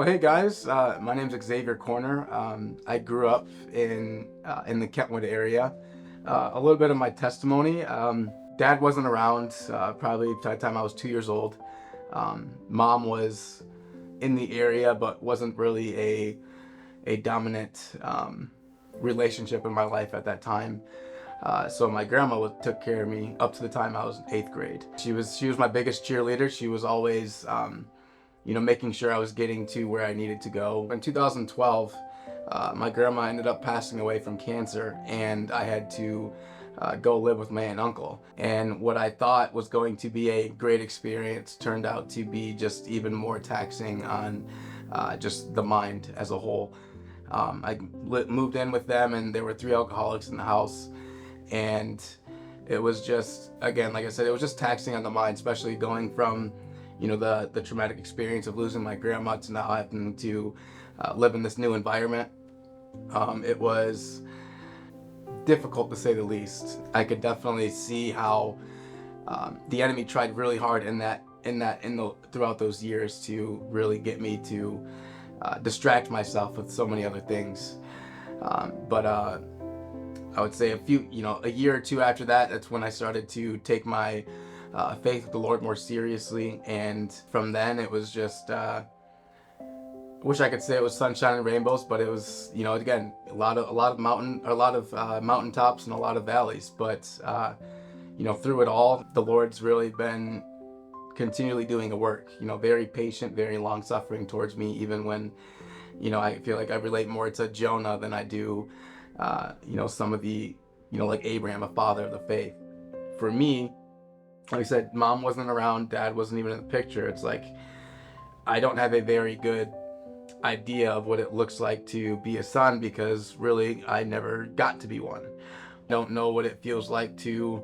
Well, hey guys, my name's Xavier Corner. I grew up in the Kentwood area. A little bit of my testimony. Dad wasn't around probably by the time I was 2 years old. Mom was in the area, but wasn't really a dominant relationship in my life at that time. So my grandma took care of me up to the time I was in 8th grade. She was my biggest cheerleader. She was always making sure I was getting to where I needed to go. In 2012, my grandma ended up passing away from cancer, and I had to go live with my aunt and uncle. And what I thought was going to be a great experience turned out to be just even more taxing on just the mind as a whole. I moved in with them, and there were 3 alcoholics in the house, and it was just, again, like I said, it was just taxing on the mind, especially going from the traumatic experience of losing my grandma to now having to live in this new environment. It was difficult to say the least. I could definitely see how the enemy tried really hard throughout those years to really get me to distract myself with so many other things. But I would say a year or two after that, that's when I started to take my faith with the Lord more seriously, and from then it was just wish I could say it was sunshine and rainbows, but it was again a lot of mountaintops and a lot of valleys, but through it all the Lord's really been continually doing a work, very patient, very long suffering towards me, even when I feel like I relate more to Jonah than I do some of the like Abraham, a father of the faith. For me, like I said, mom wasn't around, dad wasn't even in the picture. It's like I don't have a very good idea of what it looks like to be a son, because really I never got to be one. I don't know what it feels like to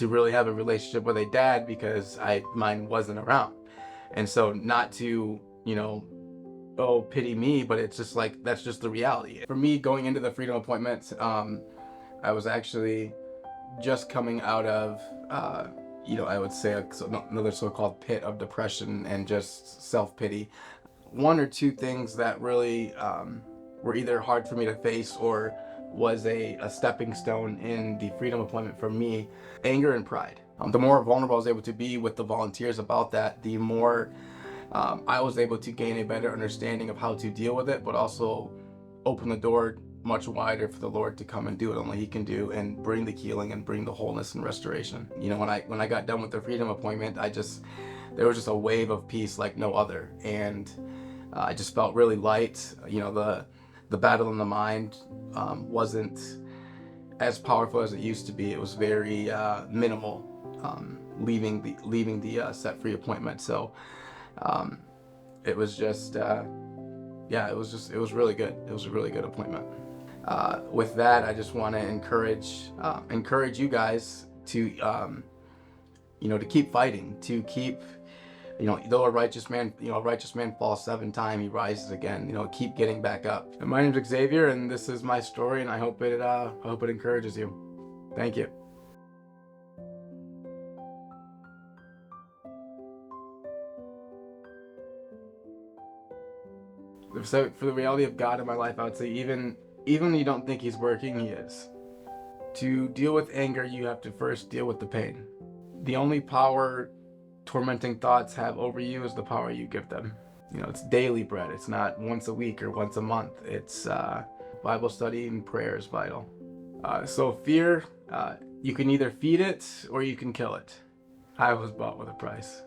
really have a relationship with a dad, because mine wasn't around. And so not to oh, pity me, but it's just like that's just the reality. For me, going into the Freedom Appointment, I was actually just coming out of I would say another so-called pit of depression and just self-pity. One or two things that really were either hard for me to face or was a stepping stone in the Freedom Appointment for me: anger and pride. The more vulnerable I was able to be with the volunteers about that, the more I was able to gain a better understanding of how to deal with it, but also open the door much wider for the Lord to come and do what only He can do, and bring the healing and bring the wholeness and restoration. When I got done with the Freedom Appointment, there was just a wave of peace like no other, and I just felt really light. The battle in the mind wasn't as powerful as it used to be. It was very minimal, leaving the Set Free Appointment. So it was just it was really good. It was a really good appointment. With that, I just want to encourage you guys to to keep fighting, to keep though a righteous man falls 7 times, he rises again. Keep getting back up. And my name's Xavier, and this is my story, and I hope it encourages you. Thank you. So for the reality of God in my life, I would say even when you don't think He's working, He is. To deal with anger, you have to first deal with the pain. The only power tormenting thoughts have over you is the power you give them. It's daily bread. It's not once a week or once a month. It's Bible study and prayer is vital. So fear, you can either feed it or you can kill it. I was bought with a price.